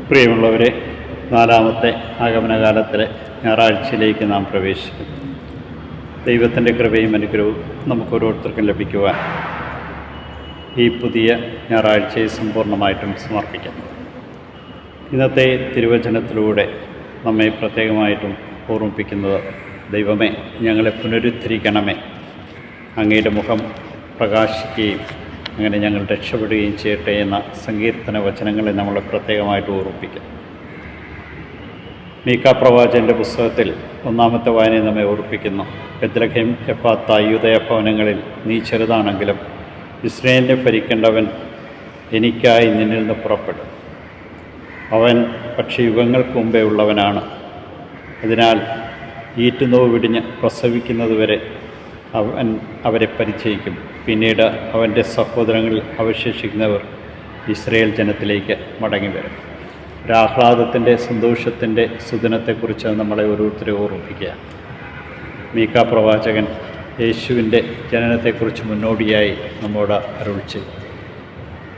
പ്രിയമുള്ളവരെ, നാലാമത്തെ ആഗമനകാലത്തിലെ ഞായറാഴ്ചയിലേക്ക് നാം പ്രവേശിക്കുന്നു. ദൈവത്തിൻ്റെ കൃപയും അനുഗ്രഹവും നമുക്ക് ഓരോരുത്തർക്കും ലഭിക്കുവാൻ ഈ പുതിയ ഞായറാഴ്ചയെ സമ്പൂർണ്ണമായിട്ടും സമർപ്പിക്കുന്നു. ഇന്നത്തെ തിരുവചനത്തിലൂടെ നമ്മെ പ്രത്യേകമായിട്ടും ഓർമ്മിപ്പിക്കുന്നത്, ദൈവമേ, ഞങ്ങളെ പുനരുദ്ധരിക്കണമേ, അങ്ങയുടെ മുഖം പ്രകാശിക്കുകയും അങ്ങനെ ഞങ്ങൾ രക്ഷപ്പെടുകയും ചെയ്യട്ടെ എന്ന സങ്കീർത്തന വചനങ്ങളെ നമ്മളെ പ്രത്യേകമായിട്ട് ഓർമ്മിപ്പിക്കും. മീക്ക പ്രവാചകൻ്റെ പുസ്തകത്തിൽ ഒന്നാമത്തെ വായനയെ നമ്മെ ഓർമ്മിപ്പിക്കുന്നു. ബെത്ലഹേം എഫ്രാത്ത യൂദയ ഭവനങ്ങളിൽ നീ ചെറുതാണെങ്കിലും ഇസ്രായേലിനെ ഭരിക്കേണ്ടവൻ എനിക്കായി നിന്നിൽ നിന്ന് പുറപ്പെടും. അവൻ പക്ഷേ യുഗങ്ങൾക്ക് മുമ്പേ ഉള്ളവനാണ്. അതിനാൽ ഈറ്റുനോവ് വിടിഞ്ഞ് പ്രസവിക്കുന്നതുവരെ അവൻ അവരെ പരിചയിക്കും. പിന്നീട് അവൻ്റെ സഹോദരങ്ങളിൽ അവശേഷിക്കുന്നവർ ഇസ്രായേൽ ജനത്തിലേക്ക് മടങ്ങി വരും. ഒരാഹ്ലാദത്തിൻ്റെ, സന്തോഷത്തിൻ്റെ സുദിനത്തെക്കുറിച്ച് നമ്മളെ ഓരോരുത്തരെ ഓർമ്മിപ്പിക്കുക. മീക്ക പ്രവാചകൻ യേശുവിൻ്റെ ജനനത്തെക്കുറിച്ച് മുന്നോടിയായി നമ്മോട് അരുളി ചെയ്തു.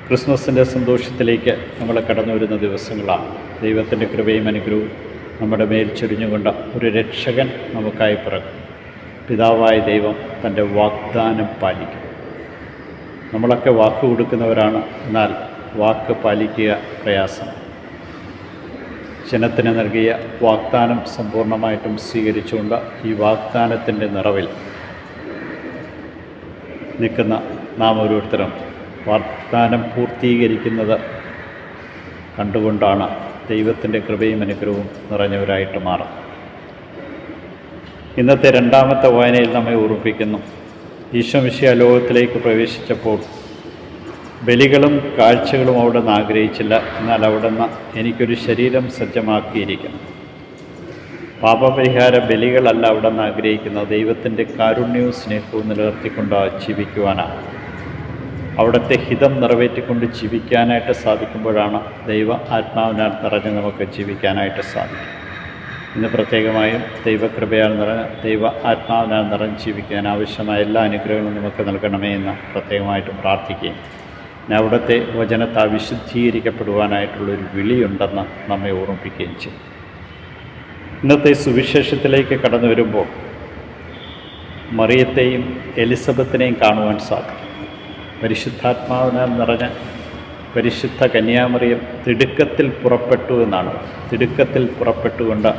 ക്രിസ്മസിൻ്റെ സന്തോഷത്തിലേക്ക് നമ്മൾ കടന്നു വരുന്ന ദിവസങ്ങളാണ്. ദൈവത്തിൻ്റെ കൃപയും അനുഗ്രഹവും നമ്മുടെ മേൽ ചൊരിഞ്ഞുകൊണ്ട് ഒരു രക്ഷകൻ നമുക്കായി പിറക്കും. പിതാവായ ദൈവം തൻ്റെ വാഗ്ദാനം പാലിക്കും. നമ്മളൊക്കെ വാക്ക് കൊടുക്കുന്നവരാണ്, എന്നാൽ വാക്ക് പാലിക്കുക പ്രയാസം. ജനത്തിന് നൽകിയ വാഗ്ദാനം സമ്പൂർണ്ണമായിട്ടും സ്വീകരിച്ചുകൊണ്ട് ഈ വാഗ്ദാനത്തിൻ്റെ നിറവിൽ നിൽക്കുന്ന നാം ഓരോരുത്തരും വാഗ്ദാനം പൂർത്തീകരിക്കുന്നത് കണ്ടുകൊണ്ടാണ് ദൈവത്തിൻ്റെ കൃപയും അനുഗ്രഹവും നിറഞ്ഞവരായിട്ട് മാറും. ഇന്നത്തെ രണ്ടാമത്തെ വായനയിൽ നമ്മെ ഓർമ്മിപ്പിക്കുന്നു, ഈശോ മിശിഹാ ലോകത്തിലേക്ക് പ്രവേശിച്ചപ്പോൾ ബലികളും കാഴ്ചകളും അവിടെ നിന്ന് ആഗ്രഹിച്ചില്ല, എന്നാൽ അവിടെ നിന്ന് എനിക്കൊരു ശരീരം സജ്ജമാക്കിയിരിക്കണം. പാപപരിഹാര ബലികളല്ല അവിടെ നിന്ന് ആഗ്രഹിക്കുന്നത്, ദൈവത്തിൻ്റെ കാരുണ്യവും സ്നേഹവും നിലനിർത്തിക്കൊണ്ട് ജീവിക്കുവാനാണ്. അവിടുത്തെ ഹിതം നിറവേറ്റിക്കൊണ്ട് ജീവിക്കാനായിട്ട് സാധിക്കുമ്പോഴാണ് ദൈവ ആത്മാവിനാൽ നിറഞ്ഞ് നമുക്ക് ജീവിക്കാനായിട്ട് സാധിക്കും. ഇന്ന് പ്രത്യേകമായും ദൈവകൃപയാൽ നിറഞ്ഞ, ദൈവ ആത്മാവിനാൽ നിറഞ്ഞ് ജീവിക്കാൻ ആവശ്യമായ എല്ലാ അനുഗ്രഹങ്ങളും നമുക്ക് നൽകണമേ എന്ന് പ്രത്യേകമായിട്ടും പ്രാർത്ഥിക്കുകയും അവിടുത്തെ വചനത്താൽ വിശുദ്ധീകരിക്കപ്പെടുവാനായിട്ടുള്ളൊരു വിളിയുണ്ടെന്ന് നമ്മെ ഓർമ്മിപ്പിക്കുകയും ചെയ്യും. ഇന്നത്തെ സുവിശേഷത്തിലേക്ക് കടന്നു വരുമ്പോൾ മറിയത്തെയും എലിസബത്തിനെയും കാണുവാൻ സാധിക്കും. പരിശുദ്ധാത്മാവിനാൽ നിറഞ്ഞ പരിശുദ്ധ കന്യാമറിയം തിടുക്കത്തിൽ പുറപ്പെട്ടു എന്നാണ്. തിടുക്കത്തിൽ പുറപ്പെട്ടുകൊണ്ട്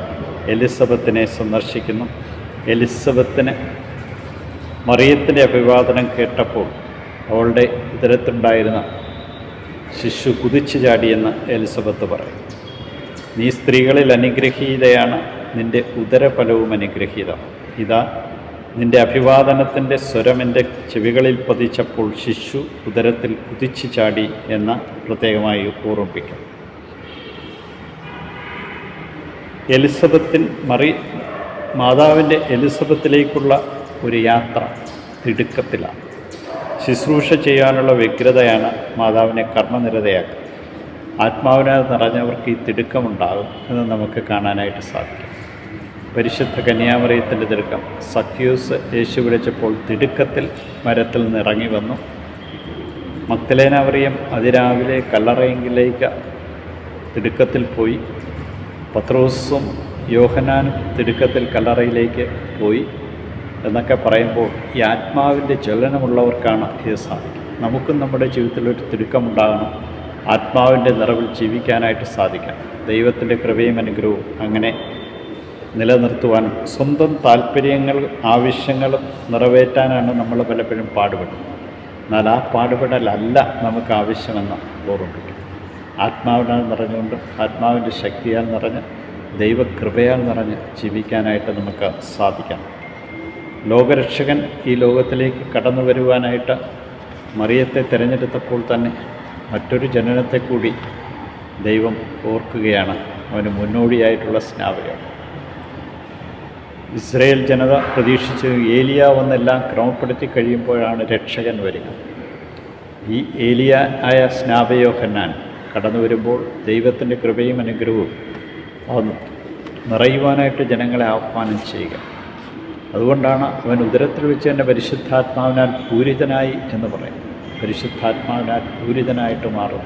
എലിസബത്തിനെ സന്ദർശിക്കുന്നു. എലിസബത്തിന് മറിയത്തിൻ്റെ അഭിവാദനം കേട്ടപ്പോൾ അവളുടെ ഉദരത്തിലുണ്ടായിരുന്ന ശിശു കുതിച്ചു ചാടിയെന്ന് എലിസബത്ത് പറയും. നീ സ്ത്രീകളിൽ അനുഗ്രഹീതയാണ്, നിൻ്റെ ഉദരഫലവും അനുഗ്രഹീതം. ഇതാ നിൻ്റെ അഭിവാദനത്തിൻ്റെ സ്വരമെൻ്റെ ചെവികളിൽ പതിച്ചപ്പോൾ ശിശു ഉദരത്തിൽ കുതിച്ചു ചാടി എന്ന് പ്രത്യേകമായി ഓർമ്മിപ്പിക്കും. മാതാവിൻ്റെ എലിസബത്തിലേക്കുള്ള ഒരു യാത്ര തിടുക്കത്തിലാണ്. ശുശ്രൂഷ ചെയ്യാനുള്ള വ്യഗ്രതയാണ് മാതാവിനെ കർമ്മനിരതയാക്കുക. ആത്മാവിനാൽ നിറഞ്ഞവർക്ക് ഈ തിടുക്കമുണ്ടാകും എന്ന് നമുക്ക് കാണാനായിട്ട് സാധിക്കും. പരിശുദ്ധ കന്യാമറിയത്തിൻ്റെ തിടുക്കം. സഖ്യൂസ് യേശു വിളിച്ചപ്പോൾ തിടുക്കത്തിൽ മരത്തിൽ നിന്ന് ഇറങ്ങി വന്നു. മഗ്ദലേന മറിയം അതിരാവിലെ കല്ലറയെങ്കിലേക്ക് തിടുക്കത്തിൽ പോയി. പത്രോസും യോഹന്നാനും തിടുക്കത്തിൽ കല്ലറയിലേക്ക് പോയി എന്നൊക്കെ പറയുമ്പോൾ ഈ ആത്മാവിൻ്റെ ജ്വലനമുള്ളവർക്കാണ് ഇത് സാധിക്കും. നമുക്കും നമ്മുടെ ജീവിതത്തിലൊരു തിടുക്കമുണ്ടാകണം, ആത്മാവിൻ്റെ നിറവിൽ ജീവിക്കാനായിട്ട് സാധിക്കണം. ദൈവത്തിൻ്റെ കൃപയും അനുഗ്രഹവും അങ്ങനെ നിലനിർത്തുവാനും സ്വന്തം താല്പര്യങ്ങൾ, ആവശ്യങ്ങളും നിറവേറ്റാനാണ് നമ്മൾ പലപ്പോഴും പാടുപെടുന്നത്. എന്നാൽ ആ പാടുപെടലല്ല നമുക്ക് ആവശ്യമെന്ന് ഓർമ്മിപ്പിക്കും. ആത്മാവിനാൽ നിറഞ്ഞുകൊണ്ട്, ആത്മാവിൻ്റെ ശക്തിയാൽ നിറഞ്ഞ്, ദൈവകൃപയാൽ നിറഞ്ഞ് ജീവിക്കാനായിട്ട് നമുക്ക് സാധിക്കണം. ലോകരക്ഷകൻ ഈ ലോകത്തിലേക്ക് കടന്നു വരുവാനായിട്ട് മറിയത്തെ തിരഞ്ഞെടുത്തപ്പോൾ തന്നെ മറ്റൊരു ജനനത്തെ കൂടി ദൈവം ഓർക്കുകയാണ്. അവന് മുന്നോടിയായിട്ടുള്ള സ്നാപകം. ഇസ്രായേൽ ജനത പ്രതീക്ഷിച്ച് ഏലിയ വന്നെല്ലാം ക്രമപ്പെടുത്തി കഴിയുമ്പോഴാണ് രക്ഷകൻ വരിക. ഈ ഏലിയ ആയ സ്നാപയോഹന്നാൻ കടന്നു വരുമ്പോൾ ദൈവത്തിൻ്റെ കൃപയും അനുഗ്രഹവും നിറയുവാനായിട്ട് ജനങ്ങളെ ആഹ്വാനം ചെയ്യുക. അതുകൊണ്ടാണ് അവൻ ഉദരത്തിൽ വെച്ച് തന്നെ പരിശുദ്ധാത്മാവിനാൽ പൂരിതനായി എന്ന് പറയും. പരിശുദ്ധാത്മാവിനാൽ പൂരിതനായിട്ട് മാറും.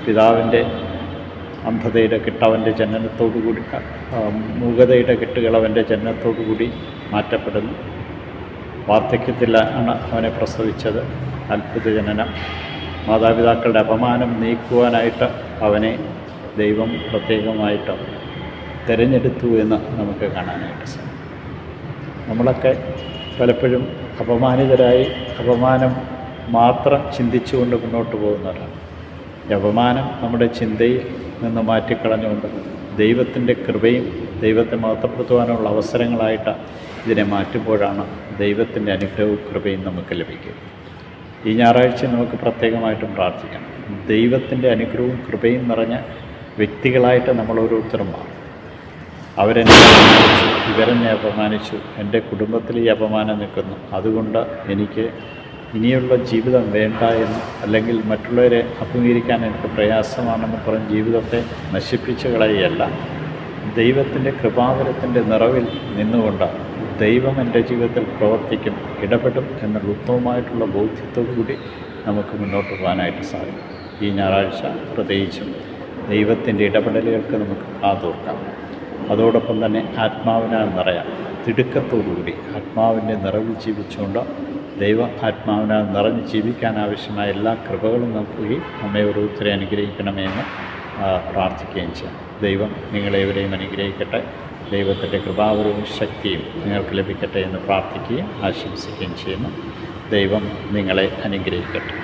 പിതാവിൻ്റെ അന്ധതയുടെ കെട്ടവൻ്റെ ജനനത്തോടുകൂടി, മൂകതയുടെ കെട്ടുകൾ അവൻ്റെ ജനനത്തോടുകൂടി മാറ്റപ്പെടുന്നു. വാർദ്ധക്യത്തിലാണ് അവനെ പ്രസവിച്ചത്. അത്ഭുത ജനനം. മാതാപിതാക്കളുടെ അപമാനം നീക്കുവാനായിട്ട് അവനെ ദൈവം പ്രത്യേകമായിട്ട് തിരഞ്ഞെടുത്തു എന്ന് നമുക്ക് കാണാനായിട്ട് സാധിക്കും. നമ്മളൊക്കെ പലപ്പോഴും അപമാനിതരായി അപമാനം മാത്രം ചിന്തിച്ചുകൊണ്ട് മുന്നോട്ട് പോകുന്നവരാണ്. ഈ അപമാനം നമ്മുടെ ചിന്തയിൽ നിന്ന് മാറ്റിക്കളഞ്ഞുകൊണ്ട് ദൈവത്തിൻ്റെ കൃപയും ദൈവത്തെ മഹത്വപ്പെടുത്തുവാനുള്ള അവസരങ്ങളായിട്ട് ഇതിനെ മാറ്റുമ്പോഴാണ് ദൈവത്തിൻ്റെ അനുഗ്രഹവും കൃപയും നമുക്ക് ലഭിക്കുക. ഈ ഞായറാഴ്ച നമുക്ക് പ്രത്യേകമായിട്ടും പ്രാർത്ഥിക്കണം. ദൈവത്തിൻ്റെ അനുഗ്രഹവും കൃപയും നിറഞ്ഞ വ്യക്തികളായിട്ട് നമ്മൾ ഓരോരുത്തരും മാറും. അവരെന്നെ അപമാനിച്ചു, ഇവരെന്നെ അപമാനിച്ചു, എൻ്റെ കുടുംബത്തിൽ ഈ അപമാനം നിൽക്കുന്നു, അതുകൊണ്ട് എനിക്ക് ഇനിയുള്ള ജീവിതം വേണ്ട എന്ന്, അല്ലെങ്കിൽ മറ്റുള്ളവരെ അഭിമുഖീകരിക്കാൻ എനിക്ക് പ്രയാസമാണെന്ന് പറഞ്ഞ് ജീവിതത്തെ നശിപ്പിച്ച് കളയുകയല്ല, ദൈവത്തിൻ്റെ കൃപാവരത്തിൻ്റെ നിറവിൽ നിന്നുകൊണ്ട് ദൈവം എൻ്റെ ജീവിതത്തിൽ പ്രവർത്തിക്കും, ഇടപെടും എന്നുള്ള ഉത്തമമായിട്ടുള്ള ബോധ്യത്തോടു കൂടി നമുക്ക് മുന്നോട്ട് പോകാനായിട്ട് സാധിക്കും. ഈ ഞായറാഴ്ച പ്രത്യേകിച്ചും ദൈവത്തിൻ്റെ ഇടപെടലുകൾക്ക് നമുക്ക് കാതോർക്കാം. അതോടൊപ്പം തന്നെ ആത്മാവിനാൽ നിറയാം. തിടുക്കത്തോടുകൂടി ആത്മാവിൻ്റെ നിറവിൽ ജീവിച്ചുകൊണ്ട് ദൈവ ആത്മാവിനാൽ നിറഞ്ഞ് ജീവിക്കാൻ ആവശ്യമായ എല്ലാ കൃപകളും നൽകുകയും നമ്മെ ഓരോരുത്തരെ അനുഗ്രഹിക്കണമെന്ന് പ്രാർത്ഥിക്കുകയും ചെയ്യാം. ദൈവം നിങ്ങളേവരെയും അനുഗ്രഹിക്കട്ടെ. ദൈവത്തിൻ്റെ കൃപാവരവും ശക്തിയും നിങ്ങൾക്ക് ലഭിക്കട്ടെ എന്ന് പ്രാർത്ഥിക്കുകയും ആശംസിക്കുകയും ചെയ്യുന്നു. ദൈവം നിങ്ങളെ അനുഗ്രഹിക്കട്ടെ.